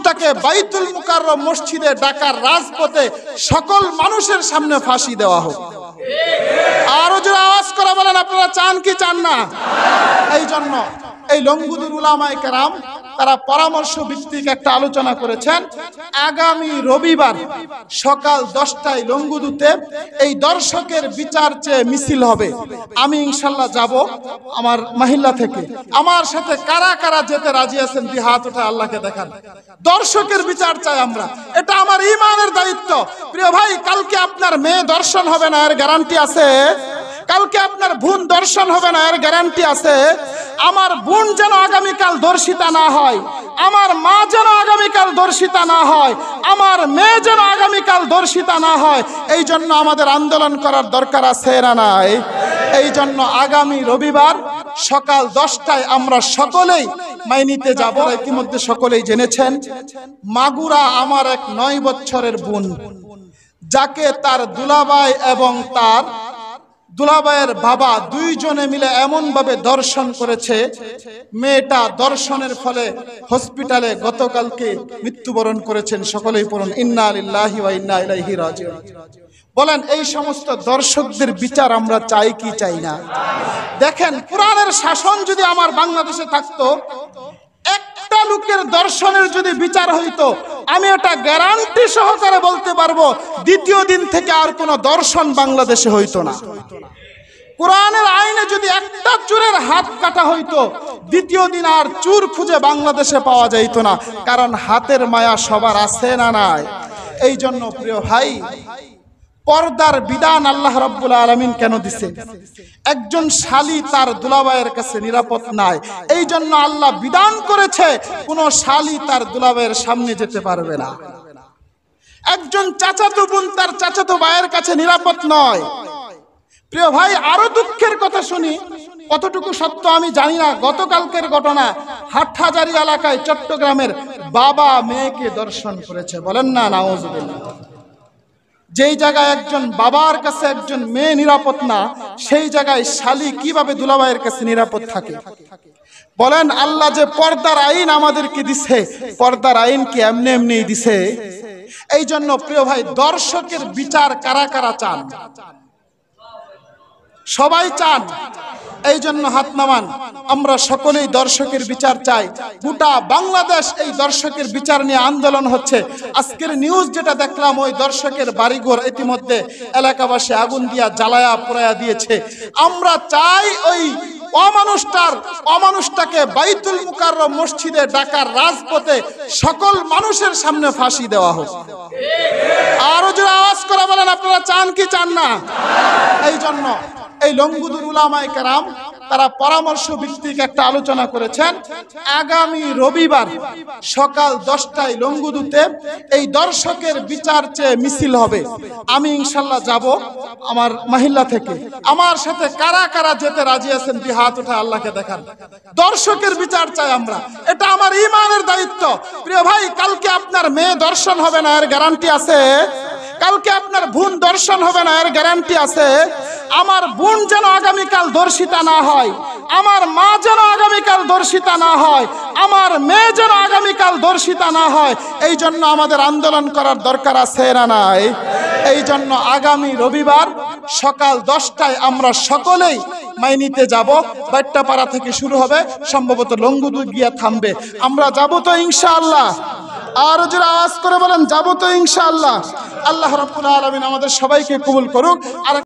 তাকে বাইতুল মুকাররম মসজিদে ঢাকার রাজপথে সকল মানুষের সামনে ফাঁসি দেওয়া হোক। আরো জোরে আওয়াজ করে বলেন, আপনারা চান কি চান না? এই জন্য এই লংগুদুর উলামায়ে কেরাম তারা পরামর্শ ভিত্তিক একটা আলোচনা করেছেন। আগামী রবিবার সকাল 10টায় লংগুদুতে এই দর্শকের বিচার চেয়ে মিছিল হবে। আমি ইনশাল্লাহ যাব আমার মহল্লা থেকে। আমার সাথে কারা কারা যেতে রাজি আছেন দুই হাত উঠে আল্লাহকে দেখান। দর্শকের বিচার চাই আমরা, এটা আমার ঈমানের দায়িত্ব। প্রিয় ভাই, কালকে আপনার মেয়ে দর্শন হবে না এর গ্যারান্টি আছে? কালকে আপনার বোন দর্শন হবে না এর গ্যারান্টি আছে? আমার বোন যেন আগামীকাল দর্শিতা না হয়, আমার মা যেন আগামীকাল দর্শিতা না হয়, আমার মেয়ে যেন আগামীকাল দর্শিতা না হয়। এই জন্য আমাদের আন্দোলন করার দরকার আছে না নাই? এই জন্য আগামী রবিবার সকাল 10টায় আমরা সকলেই মাইনিতে যাব। ইতিমধ্যে সকলেই জেনেছেন, মাগুরা আমার এক 9 বছরের বোন, যাকে তার দুলাভাই এবং তার দুলাভাইয়ের বাবা দুইজনে মিলে এমন ভাবে দর্শন করেছে, মেয়েটা দর্শনের ফলে হসপিটালে গতকালকে মৃত্যুবরণ করেছেন। সকলেই পড়ুন ইন্না লিল্লাহি ওয়া ইন্না ইলাইহি রাজিউন। বলেন, এই সমস্ত দর্শকদের বিচার আমরা চাই কি চাই না? দেখেন, কোরআনের শাসন যদি আমার বাংলাদেশে থাকতো, একটা লোকের দর্শনের যদি বিচার হইতো, আমি এটা গ্যারান্টি সহকারে বলতে পারবো দ্বিতীয় দিন থেকে আর কোনো দর্শন বাংলাদেশে হইতো না। কোরআনের আইনে যদি একটা চোরের হাত কাটা হইতো, দ্বিতীয় দিন আর চোর খুঁজে বাংলাদেশে পাওয়া যাইত না। কারণ হাতের মায়া সবার আছে না নাই? এই জন্য প্রিয় ভাই, পর্দার বিধান আল্লাহ রাব্বুল আলামিন কেন দিছে? একজন শালী তার দুলাভাইয়ের কাছে নিরাপদ নাই, এই জন্য আল্লাহ বিধান করেছে কোন শালী তার দুলাভাইয়ের সামনে যেতে পারবে না। একজন চাচাতো বোন তার চাচাতো ভাইয়ের কাছে নিরাপদ নয়। প্রিয় ভাই, আরো দুঃখের কথা শুনি, কতটুকু সত্য আমি জানি না। গতকালকের ঘটনা, হাটহাজারী এলাকায় চট্টগ্রামের বাবা মেয়েকে দর্শন করেছে। বলেন না নাউজুবিল্লাহ। যেই জায়গায় একজন বাবার কাছে একজন মেয়ে নিরাপদ না, সেই জায়গায় শালী কিভাবে দুলাভাইয়ের কাছে নিরাপদ থাকে? বলেন, আল্লাহ যে পর্দার আইন আমাদেরকে দিছে, পর্দার আইন কি এমনি এমনি দিছে? এই জন্য প্রিয় ভাই, দর্শকের বিচার কারা কারা চান? সবাই চান। এই জন্য হাত নামান, আমরা সকলেই দর্শকের বিচার চাই। গোটা বাংলাদেশ এই দর্শকের বিচার নিয়ে আন্দোলন হচ্ছে। আজকের নিউজ যেটা দেখলাম, ওই দর্শকের বাড়িঘর ইতিমধ্যে এলাকাবাসী আগুন দিয়া জ্বালায়া পোড়ায়া দিয়েছে। আমরা চাই ওই অমানুষটাকে বাইতুল মুকাররম মসজিদে ঢাকার রাজপথে সকল মানুষের সামনে ফাঁসি দেওয়া হোক। আরো জোরে আওয়াজ করে বলেন, আপনারা চান কি চান না? এই জন্য এই লংগুদুর উলামায়ে কেরাম তারা পরামর্শ ভিত্তিক একটা আলোচনা করেছেন। আগামী রবিবার সকাল 10টায় লংগুদুতে এই দর্শকের বিচার চেয়ে মিছিল হবে। আমি ইনশাল্লাহ যাব আমার মহল্লা থেকে। আমার সাথে কারা কারা যেতে রাজি আছেন দুই হাত উঠে আল্লাহকে দেখান। দর্শকের বিচার চাই আমরা, এটা আমার ঈমানের দায়িত্ব। প্রিয় ভাই, কালকে আপনার মেয়ে দর্শন হবে না এর গ্যারান্টি আছে? কালকে আপনার বোন দর্শন হবে না এর গ্যারান্টি আছে? আমার বোন যেন আগামীকাল দর্শিতা না হয়, আমার মা যেন আগামীকাল দর্শিতা না হয়, আমার মেয়ে যেন আগামীকাল দর্শিতা না হয়। এই জন্য আমাদের আন্দোলন করার দরকার আছে না নাই? এই জন্য আগামী রবিবার সকাল 10টায় আমরা সকলেই মাইনিতে যাব। বাইট্টাপাড়া থেকে শুরু হবে, সম্ভবত লংগুদু গিয়া থামবে। আমরা যাব তো ইনশাআল্লাহ? আর যারা আওয়াজ করে বলেন, যাব তো ইনশাআল্লাহ? আল্লাহ রাব্বুল আলামিন আমাদের সবাইকে কবুল করুক। আর